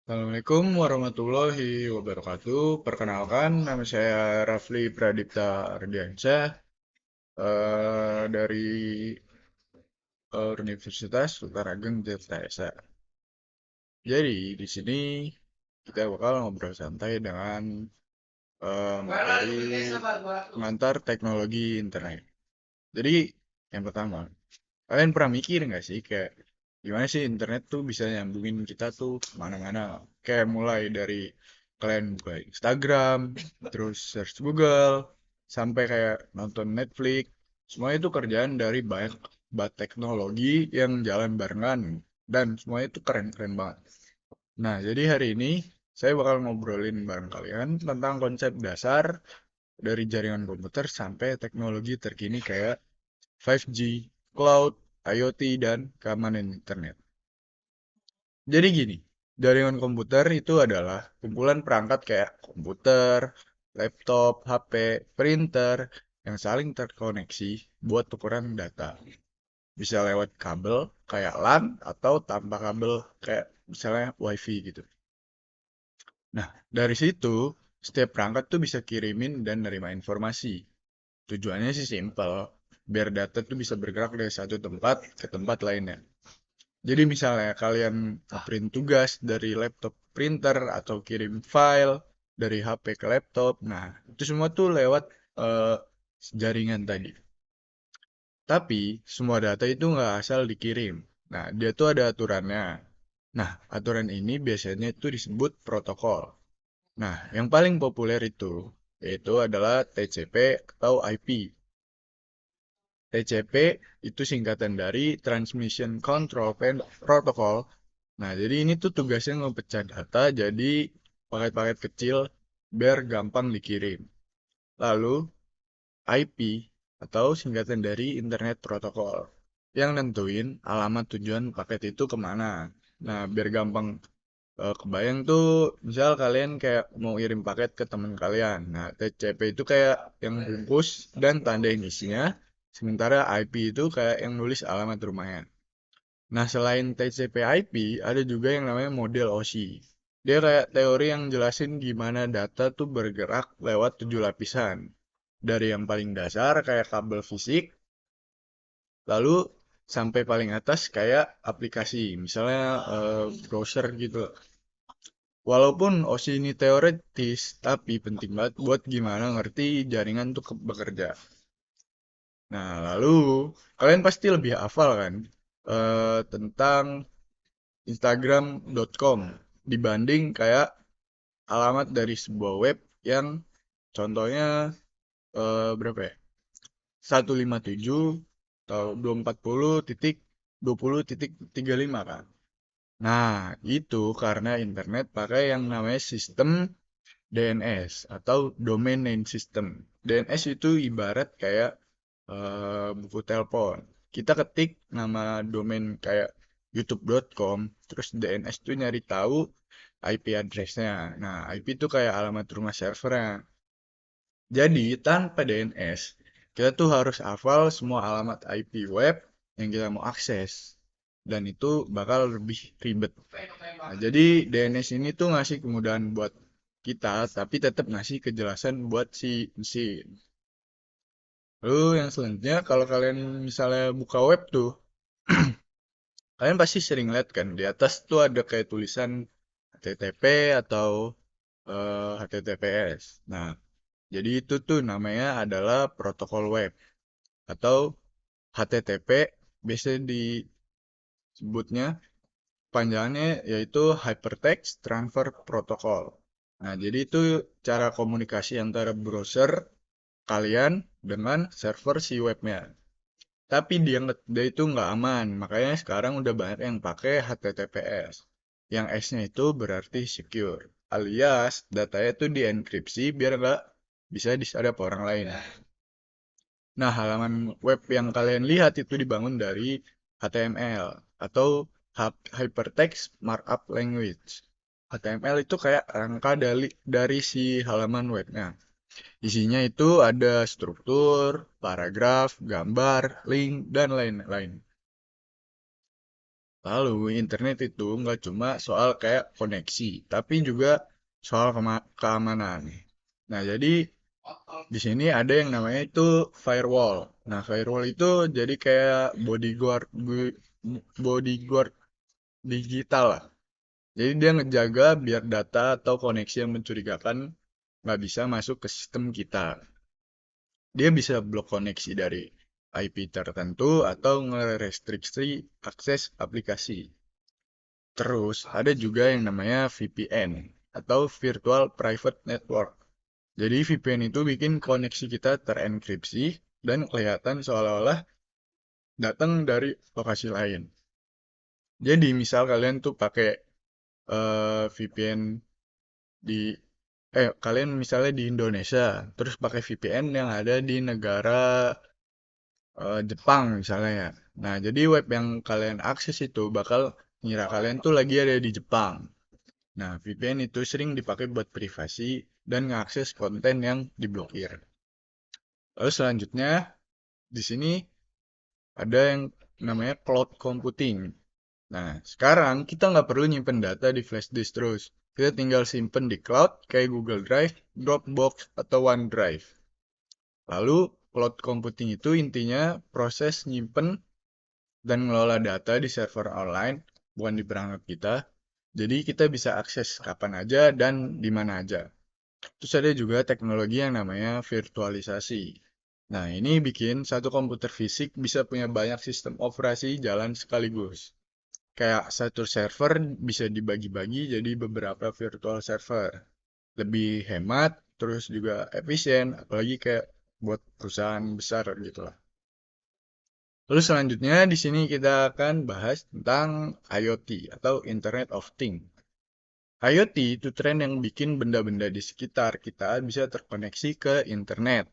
Assalamualaikum warahmatullahi wabarakatuh. Perkenalkan, nama saya Rafli Pradipta Ardiansyah dari Universitas Sultan Ageng Tirta Esa. Jadi di sini kita bakal ngobrol santai dengan materi pengantar teknologi internet. Jadi yang pertama, kalian pernah mikir nggak sih kayak gimana sih internet tuh bisa nyambungin kita tuh kemana-mana? Kayak mulai dari kalian buka Instagram, terus search Google, sampai kayak nonton Netflix. Semua itu kerjaan dari banyak teknologi yang jalan barengan dan semua itu keren-keren banget. Nah, jadi hari ini saya bakal ngobrolin bareng kalian tentang konsep dasar dari jaringan komputer sampai teknologi terkini kayak 5G, cloud, IoT, dan keamanan internet. Jadi gini, jaringan komputer itu adalah kumpulan perangkat kayak komputer, laptop, HP, printer, yang saling terkoneksi buat tukeran data. Bisa lewat kabel kayak LAN atau tanpa kabel kayak misalnya WiFi gitu. Nah, dari situ, setiap perangkat tuh bisa kirimin dan nerima informasi. Tujuannya sih simpel, biar data tuh bisa bergerak dari satu tempat ke tempat lainnya. Jadi misalnya kalian print tugas dari laptop printer atau kirim file dari HP ke laptop, nah itu semua tuh lewat eh, jaringan tadi. Tapi semua data itu nggak asal dikirim. Nah dia tuh ada aturannya. Nah aturan ini biasanya itu disebut protokol. Nah yang paling populer itu yaitu adalah TCP atau IP. TCP itu singkatan dari Transmission Control Protocol. Nah, jadi ini tuh tugasnya ngepecah data jadi paket-paket kecil biar gampang dikirim. Lalu, IP atau singkatan dari Internet Protocol yang nentuin alamat tujuan paket itu kemana. Nah, biar gampang kebayang tuh, misal kalian kayak mau kirim paket ke teman kalian. Nah, TCP itu kayak yang bungkus dan tandain isinya, sementara IP itu kayak yang nulis alamat rumahnya. Nah, selain TCP/IP, ada juga yang namanya model OSI. Dia kayak teori yang jelasin gimana data tuh bergerak lewat 7 lapisan. Dari yang paling dasar kayak kabel fisik, lalu sampai paling atas kayak aplikasi, misalnya browser gitu. Walaupun OSI ini teoritis, tapi penting banget buat gimana ngerti jaringan tuh bekerja. Nah, lalu kalian pasti lebih hafal kan tentang Instagram.com dibanding kayak alamat dari sebuah web yang contohnya berapa ya? 157 atau 240.20.35 kan. Nah, itu karena internet pakai yang namanya sistem DNS atau Domain Name System. DNS itu ibarat kayak buku telepon. Kita ketik nama domain kayak youtube.com, terus DNS itu nyari tahu IP address-nya. Nah, IP itu kayak alamat rumah servernya. Jadi, tanpa DNS, kita tuh harus hafal semua alamat IP web yang kita mau akses. Dan itu bakal lebih ribet. Nah, jadi DNS ini tuh ngasih kemudahan buat kita, tapi tetap ngasih kejelasan buat si mesin. Lalu yang selanjutnya, kalau kalian misalnya buka web tuh, kalian pasti sering lihat kan, di atas tuh ada kayak tulisan HTTP atau HTTPS. Nah, jadi itu tuh namanya adalah protokol web atau HTTP, biasanya disebutnya panjangannya yaitu Hypertext Transfer Protocol. Nah, jadi itu cara komunikasi antara browser kalian dengan server si webnya. Tapi dia itu nggak aman, makanya sekarang udah banyak yang pakai HTTPS. Yang S-nya itu berarti secure, alias datanya itu dienkripsi biar nggak bisa disadap orang lain. Nah, halaman web yang kalian lihat itu dibangun dari HTML atau Hypertext Markup Language. HTML itu kayak rangka dari si halaman webnya. Isinya itu ada struktur, paragraf, gambar, link, dan lain-lain. Lalu internet itu nggak cuma soal kayak koneksi, tapi juga soal keamanan. Nah, jadi di sini ada yang namanya itu firewall. Nah, firewall itu jadi kayak bodyguard digital lah. Jadi dia ngejaga biar data atau koneksi yang mencurigakan nggak bisa masuk ke sistem kita. Dia bisa blok koneksi dari IP tertentu atau ngerestriksi akses aplikasi. Terus ada juga yang namanya VPN atau Virtual Private Network. Jadi VPN itu bikin koneksi kita terenkripsi dan kelihatan seolah-olah datang dari lokasi lain. Jadi misal kalian tuh pakai VPN di kalian misalnya di Indonesia, terus pakai VPN yang ada di negara Jepang misalnya ya. Nah, jadi web yang kalian akses itu bakal ngira kalian tuh lagi ada di Jepang. Nah, VPN itu sering dipakai buat privasi dan mengakses konten yang diblokir. Lalu selanjutnya, di sini ada yang namanya cloud computing. Nah, sekarang kita nggak perlu nyimpen data di flash disk terus. Kita tinggal simpen di cloud kayak Google Drive, Dropbox, atau OneDrive. Lalu, cloud computing itu intinya proses nyimpen dan mengelola data di server online, bukan di perangkat kita. Jadi kita bisa akses kapan aja dan di mana aja. Terus ada juga teknologi yang namanya virtualisasi. Nah, ini bikin satu komputer fisik bisa punya banyak sistem operasi jalan sekaligus. Kayak satu server bisa dibagi-bagi jadi beberapa virtual server. Lebih hemat, terus juga efisien, apalagi kayak buat perusahaan besar gitu lah. Lalu selanjutnya di sini kita akan bahas tentang IoT atau Internet of Things. IoT itu tren yang bikin benda-benda di sekitar kita bisa terkoneksi ke internet.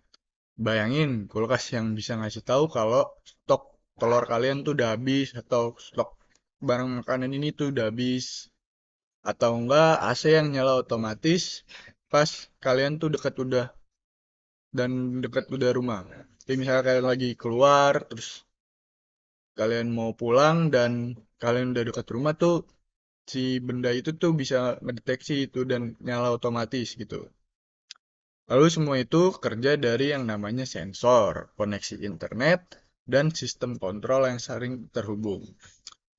Bayangin kulkas yang bisa ngasih tahu kalau stok telur kalian tuh udah habis atau stok barang makanan ini tuh udah habis atau enggak AC yang nyala otomatis pas kalian tuh dekat udah rumah. Jadi misalnya kalian lagi keluar terus kalian mau pulang dan kalian udah dekat rumah tuh si benda itu tuh bisa mendeteksi itu dan nyala otomatis gitu. Lalu semua itu kerja dari yang namanya sensor, koneksi internet, dan sistem kontrol yang sering terhubung.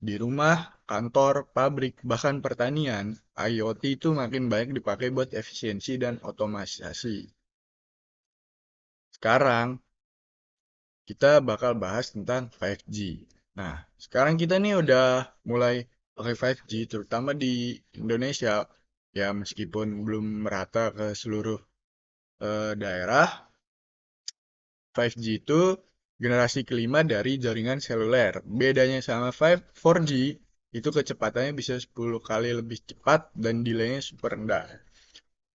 Di rumah, kantor, pabrik, bahkan pertanian, IoT itu makin banyak dipakai buat efisiensi dan otomatisasi. Sekarang, kita bakal bahas tentang 5G. Nah, sekarang kita nih udah mulai pakai 5G, terutama di Indonesia. Ya, meskipun belum merata ke seluruh daerah, 5G itu generasi kelima dari jaringan seluler. Bedanya sama 4G, itu kecepatannya bisa 10 kali lebih cepat dan delaynya super rendah.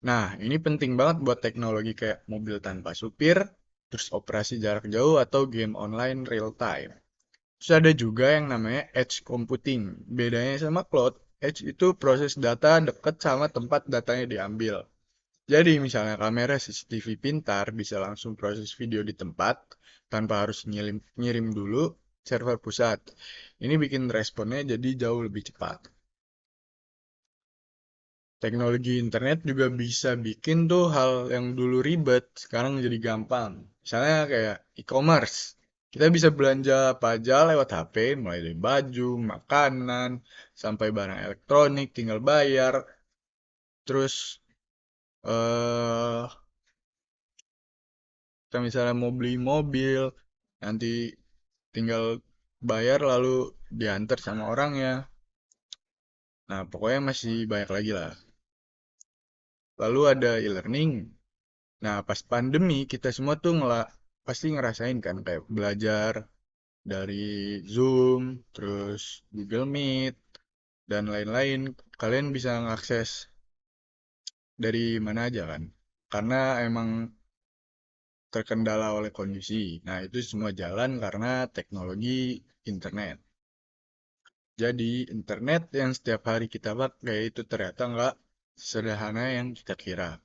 Nah, ini penting banget buat teknologi kayak mobil tanpa supir, terus operasi jarak jauh atau game online real time. Terus ada juga yang namanya edge computing. Bedanya sama cloud, edge itu proses data dekat sama tempat datanya diambil. Jadi misalnya kamera CCTV pintar bisa langsung proses video di tempat tanpa harus ngirim dulu server pusat. Ini bikin responnya jadi jauh lebih cepat. Teknologi internet juga bisa bikin tuh hal yang dulu ribet, sekarang jadi gampang. Misalnya kayak e-commerce. Kita bisa belanja apa aja lewat HP, mulai dari baju, makanan, sampai barang elektronik, tinggal bayar. Terus eh kita misalnya mau beli mobil, nanti tinggal bayar lalu diantar sama orangnya. Nah, pokoknya masih banyak lagi lah. Lalu ada e-learning. Nah, pas pandemi kita semua tuh pasti ngerasain kan kayak belajar dari Zoom, terus Google Meet, dan lain-lain. Kalian bisa mengakses dari mana aja kan. Karena emang terkendala oleh kondisi. Nah, itu semua jalan karena teknologi internet. Jadi, internet yang setiap hari kita pakai itu ternyata nggak sederhana yang kita kira.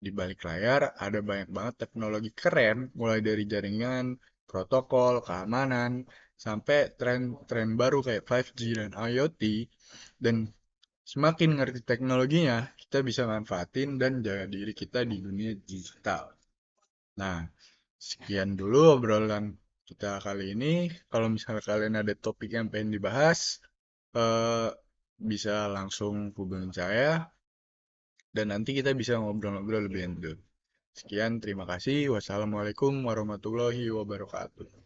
Di balik layar ada banyak banget teknologi keren, mulai dari jaringan, protokol, keamanan, sampai tren-tren baru kayak 5G dan IoT, dan semakin ngerti teknologinya, kita bisa manfaatin dan jaga diri kita di dunia digital. Nah, sekian dulu obrolan kita kali ini. Kalau misalnya kalian ada topik yang pengen dibahas, eh, bisa langsung hubungi saya, dan nanti kita bisa ngobrol-ngobrol lebih lanjut. Sekian, terima kasih. Wassalamualaikum warahmatullahi wabarakatuh.